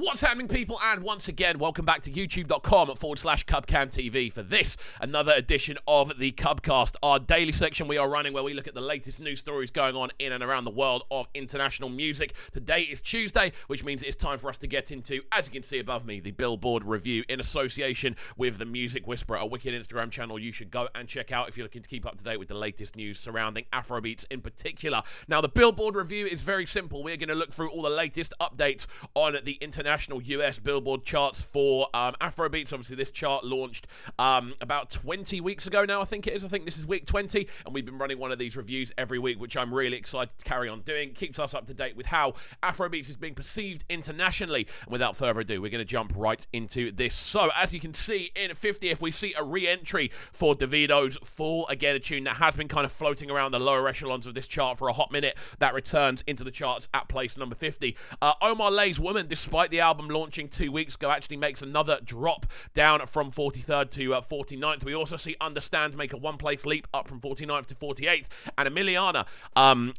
What's happening, people? And once again, welcome back to youtube.com/CubCanTV for this, another edition of the Cubcast, our daily section we are running where we look at the latest news stories going on in and around the world of international music. Today is Tuesday, which means it's time for us to get into, as you can see above me, the Billboard review in association with the Music Whisperer, a wicked Instagram channel you should go and check out if you're looking to keep up to date with the latest news surrounding Afrobeats in particular. Now, the Billboard review is very simple. We're going to look through all the latest updates on the international US Billboard charts for Afrobeats. Obviously, this chart launched about 20 weeks ago now, I think it is. I think this is week 20, and we've been running one of these reviews every week, which I'm really excited to carry on doing. Keeps us up to date with how Afrobeats is being perceived internationally. And without further ado, we're going to jump right into this. So, as you can see, in 50th, we see a re-entry for Davido's Fall. Again, a tune that has been kind of floating around the lower echelons of this chart for a hot minute. That returns into the charts at place number 50. Omar Lay's Woman, despite the album launching 2 weeks ago, actually makes another drop down from 43rd to 49th. We also see Understand make a one-place leap up from 49th to 48th, and Emiliana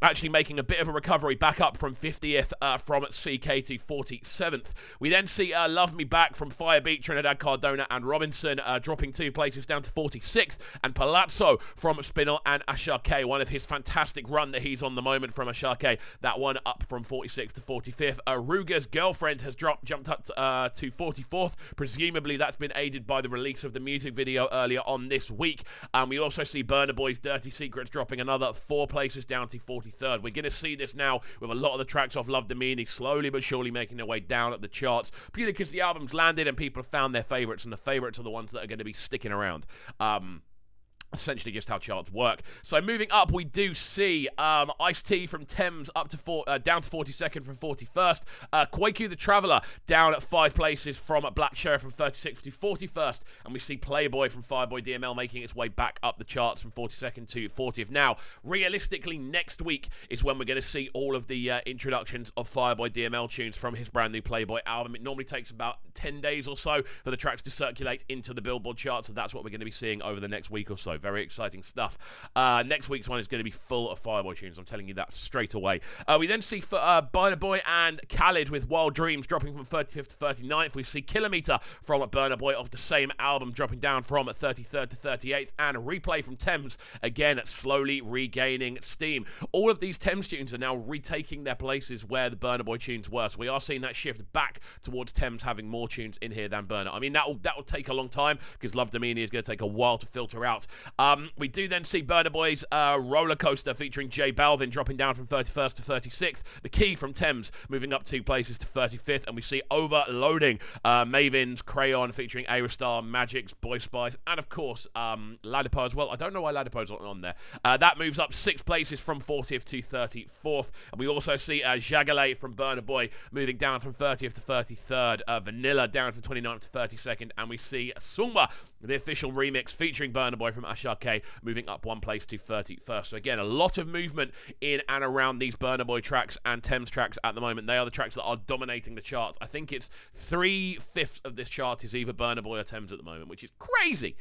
actually making a bit of a recovery back up from 50th from CK to 47th. We then see Love Me Back from Firebeat, Trinidad Cardona and Robinson dropping 2 places down to 46th, and Palazzo from Spinel and Ashake, one of his fantastic run that he's on the moment from Ashake, that one up from 46th to 45th. Ruger's Girlfriend has jumped up to 44th. Presumably that's been aided by the release of the music video earlier on this week. We also see Burna Boy's Dirty Secrets dropping another 4 places down to 43rd. We're going to see this now with a lot of the tracks off Love Demeany slowly but surely making their way down at the charts, purely because the album's landed and people have found their favourites, and the favourites are the ones that are going to be sticking around. Essentially just how charts work. So moving up, we do see Ice-T from Thames up to down to 42nd from 41st. Kwaku the Traveller down at 5 places from Black Sheriff from 36th to 41st. And we see Playboy from Fireboy DML making its way back up the charts from 42nd to 40th. Now, realistically, next week is when we're going to see all of the introductions of Fireboy DML tunes from his brand new Playboy album. It normally takes about 10 days or so for the tracks to circulate into the Billboard charts, so that's what we're going to be seeing over the next week or so. Very exciting stuff. Next week's one is going to be full of Fireboy tunes. I'm telling you that straight away. We then see Burna Boy and Khalid with Wild Dreams dropping from 35th to 39th. We see Kilometer from Burna Boy off the same album dropping down from 33rd to 38th. And Replay from Thames, again, slowly regaining steam. All of these Thames tunes are now retaking their places where the Burna Boy tunes were. So we are seeing that shift back towards Thames having more tunes in here than Burna. I mean, that will take a long time because Love Demeany is going to take a while to filter out. We do then see Burna Boy's Roller Coaster featuring J Balvin dropping down from 31st to 36th. The Key from Thames moving up 2 places to 35th. And we see Overloading, Maven's Crayon featuring A-Star, Magic's Boy Spice, and of course Ladipo as well. I don't know why Ladipo's not on there. That moves up 6 places from 40th to 34th. And we also see Jagale from Burna Boy moving down from 30th to 33rd. Vanilla down from 29th to 32nd. And we see Sumba, the official remix featuring Burna Boy from Ashake, moving up 1 place to 31st. So again, a lot of movement in and around these Burna Boy tracks and Thames tracks at the moment. They are the tracks that are dominating the charts. I think it's 3/5 of this chart is either Burna Boy or Thames at the moment, which is crazy.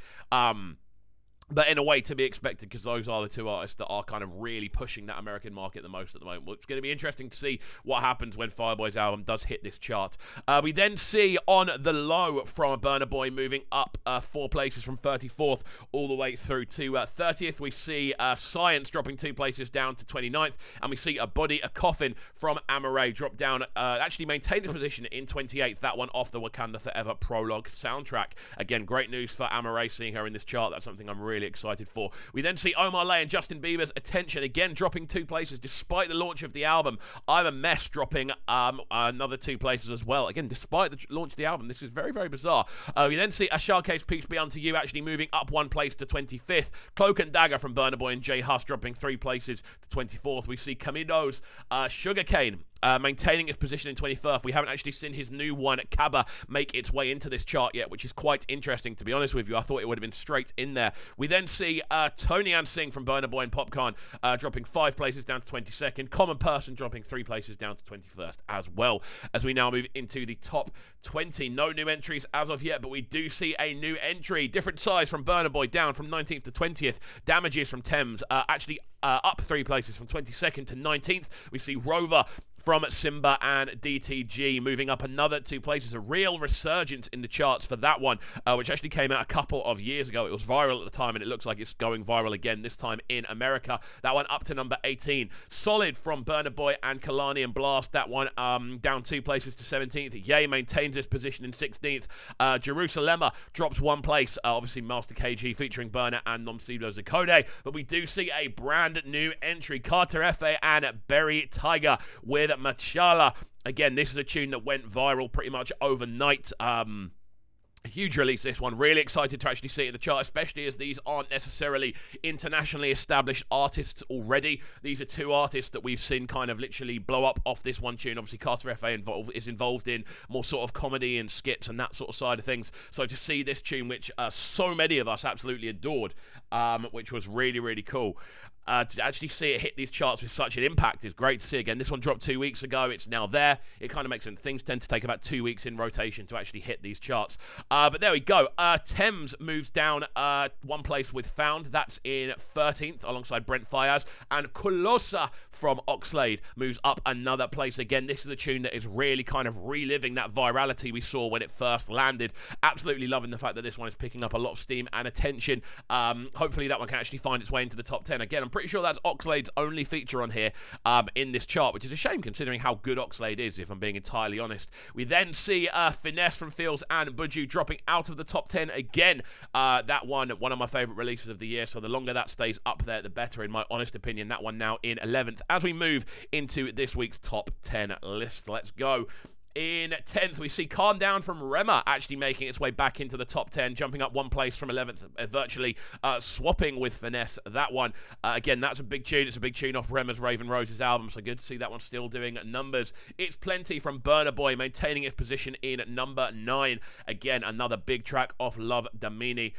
But in a way to be expected, because those are the 2 artists that are kind of really pushing that American market the most at the moment. Well, it's going to be interesting to see what happens when Fireboy's album does hit this chart. We then see On The Low from Burna Boy moving up 4 places from 34th all the way through to 30th. We see Science dropping 2 places down to 29th. And we see A Body, A Coffin from Amaray drop down, actually maintain its position in 28th. That one off the Wakanda Forever prologue soundtrack. Again, great news for Amaray seeing her in this chart. That's something I'm really excited for. We then see Omar Lay and Justin Bieber's Attention again dropping 2 places despite the launch of the album. I'm a Mess dropping another 2 places as well. Again, despite the launch of the album, this is very, very bizarre. We then see Ashake's Peace Be Unto You actually moving up 1 place to 25th. Cloak and Dagger from Burna Boy and J Hus dropping 3 places to 24th. We see Camido's Sugarcane maintaining its position in 21st. We haven't actually seen his new one, Kaba, make its way into this chart yet, which is quite interesting, to be honest with you. I thought it would have been straight in there. We then see Tony and Singh from Burna Boy and Popcorn dropping 5 places down to 22nd. Common Person dropping 3 places down to 21st as well. As we now move into the top 20. No new entries as of yet, but we do see a new entry. Different size from Burna Boy down from 19th to 20th. Damages from Thames actually up 3 places from 22nd to 19th. We see Rover from Simba and DTG, moving up another 2 places. A real resurgence in the charts for that one, which actually came out a couple of years ago. It was viral at the time, and it looks like it's going viral again, this time in America. That one up to number 18. Solid from Burna Boy and Kalani and Blast. That one down 2 places to 17th. Ye maintains this position in 16th. Jerusalema drops 1 place. Obviously, Master KG featuring Burna and Nomsibo Zakode. But we do see a brand new entry. Carter Efe and Berry Tiger with Machala. Again, this is a tune that went viral pretty much overnight. A huge release, this one. Really excited to actually see it in the chart, especially as these aren't necessarily internationally established artists already. These are 2 artists that we've seen kind of literally blow up off this one tune. Obviously, Carter F.A. is involved in more sort of comedy and skits and that sort of side of things. So to see this tune, which so many of us absolutely adored, which was really, really cool. To actually see it hit these charts with such an impact is great to see. Again, this one dropped 2 weeks ago. It's now there. It kind of makes sense. Things tend to take about 2 weeks in rotation to actually hit these charts. But there we go. Thames moves down 1 place with Found. That's in 13th alongside Brent Fayaz. And Colossa from Oxlade moves up another place. Again, this is a tune that is really kind of reliving that virality we saw when it first landed. Absolutely loving the fact that this one is picking up a lot of steam and attention. Hopefully that one can actually find its way into the top 10. Again, I'm pretty sure that's Oxlade's only feature on here in this chart, which is a shame considering how good Oxlade is, if I'm being entirely honest. We then see Finesse from Fields and Buju dropping out of the top 10 again. That one of my favourite releases of the year, so the longer that stays up there, the better, in my honest opinion. That one now in 11th. As we move into this week's top 10 list, let's go. In 10th, we see Calm Down from Rema actually making its way back into the top 10, jumping up 1 place from 11th, virtually swapping with Finesse. That one, again, that's a big tune. It's a big tune off Rema's Raven Roses album, so good to see that one still doing numbers. It's Plenty from Burna Boy, maintaining its position in number 9. Again, another big track off Love Damini,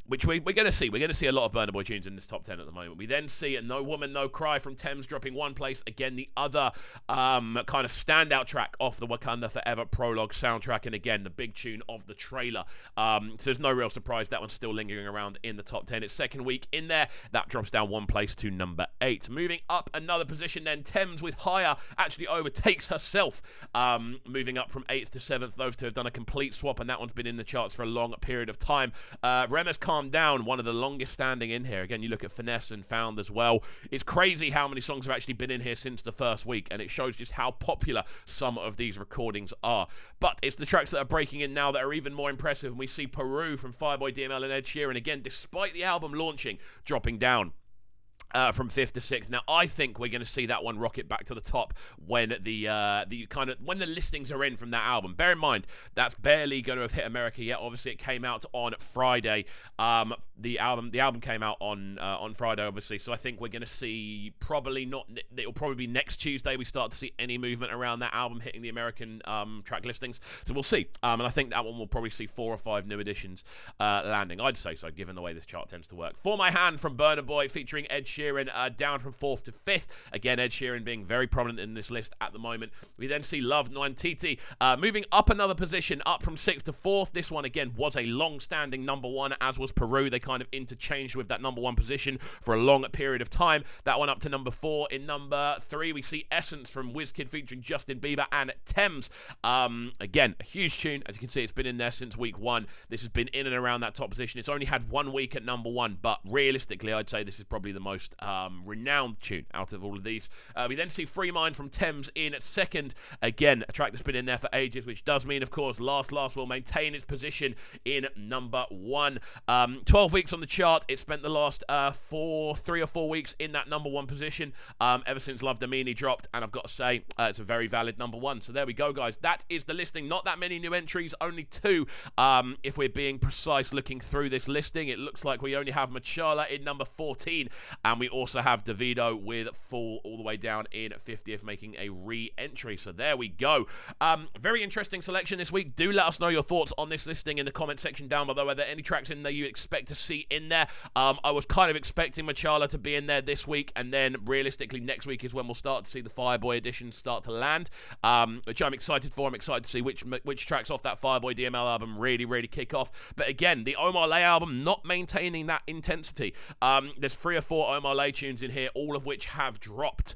which we're going to see. We're going to see a lot of Burna Boy tunes in this top 10 at the moment. We then see No Woman, No Cry from Thames dropping 1 place. Again, the other kind of standout track off the Wakanda Forever prologue soundtrack, and again the big tune of the trailer. So there's no real surprise that one's still lingering around in the top 10. Its second week in there, that drops down 1 place to number 8. Moving up another position, then Thames with Higher actually overtakes herself, moving up from 8th to 7th. Those two have done a complete swap, and that one's been in the charts for a long period of time. Rema's Calm Down, one of the longest standing in here. Again, you look at Finesse and Found as well. It's crazy how many songs have actually been in here since the first week, and it shows just how popular some of these recordings are. But it's the tracks that are breaking in now that are even more impressive, and we see Peru from Fireboy DML and Ed Sheeran, again, despite the album launching, dropping down from 5th to 6th. Now, I think we're going to see that one rocket back to the top when when the listings are in from that album. Bear in mind, that's barely going to have hit America yet. Obviously, it came out on Friday. The album came out on Friday, obviously. So I think we're going to see it'll probably be next Tuesday we start to see any movement around that album hitting the American track listings. So we'll see. And I think that one will probably see 4 or 5 new additions landing. I'd say so, given the way this chart tends to work. For My Hand from Burna Boy featuring Ed Sheeran, down from 4th to 5th. Again, Ed Sheeran being very prominent in this list at the moment. We then see Love Nwantiti moving up another position, up from 6th to 4th. This one, again, was a long-standing number 1, as was Peru. They kind of interchanged with that number 1 position for a long period of time. That one up to number 4. In number 3, we see Essence from Wizkid featuring Justin Bieber and Thames. Again, a huge tune. As you can see, it's been in there since week 1. This has been in and around that top position. It's only had 1 week at number 1, but realistically, I'd say this is probably the most renowned tune out of all of these. We then see Free Mind from Thames in 2nd. Again, a track that's been in there for ages, which does mean, of course, Last will maintain its position in number 1. 12 weeks on the chart. It spent the last 3 or 4 weeks in that number 1 position ever since Love Damini dropped, and I've got to say, it's a very valid number 1. So there we go, guys. That is the listing. Not that many new entries, only 2. If we're being precise looking through this listing, it looks like we only have Machala in number 14, and we also have Davido with Fall all the way down in 50th, making a re-entry. So there we go. Very interesting selection this week. Do let us know your thoughts on this listing in the comment section down below. Are there any tracks in there you expect to see in there? I was kind of expecting Machala to be in there this week, and then realistically next week is when we'll start to see the Fireboy editions start to land, which I'm excited for. I'm excited to see which tracks off that Fireboy DML album really kick off. But again, the Omar Lay album not maintaining that intensity. There's 3 or 4 Omar Marley tunes in here, all of which have dropped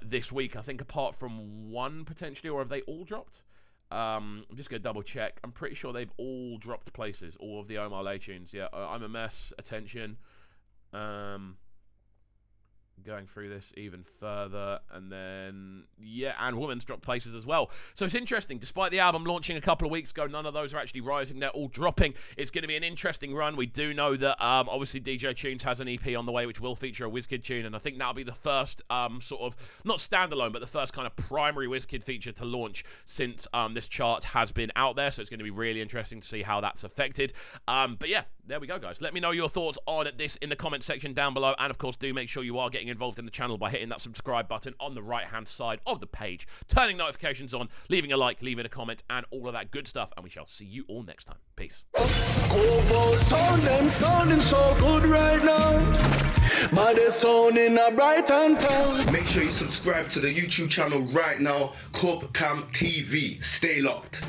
this week. I think apart from one potentially, or have they all dropped? I'm just going to double check. I'm pretty sure they've all dropped places, all of the Omar tunes. Yeah, I'm a Mess, Attention. Going through this even further, and then and Woman's dropped places as well. So it's interesting. Despite the album launching a couple of weeks ago, none of those are actually rising. They're all dropping. It's going to be an interesting run. We do know that obviously DJ Tunes has an EP on the way, which will feature a WizKid tune, and I think that'll be the first sort of not standalone, but the first kind of primary WizKid feature to launch since this chart has been out there. So it's going to be really interesting to see how that's affected. But yeah, there we go, guys. Let me know your thoughts on this in the comment section down below, and of course, do make sure you are getting involved in the channel by hitting that subscribe button on the right hand side of the page, turning notifications on, leaving a like, leaving a comment, and all of that good stuff. And we shall see you all next time. Peace. Sounding so good right now. But they're sounding a bright and town. Make sure you subscribe to the YouTube channel right now, Cam TV. Stay locked.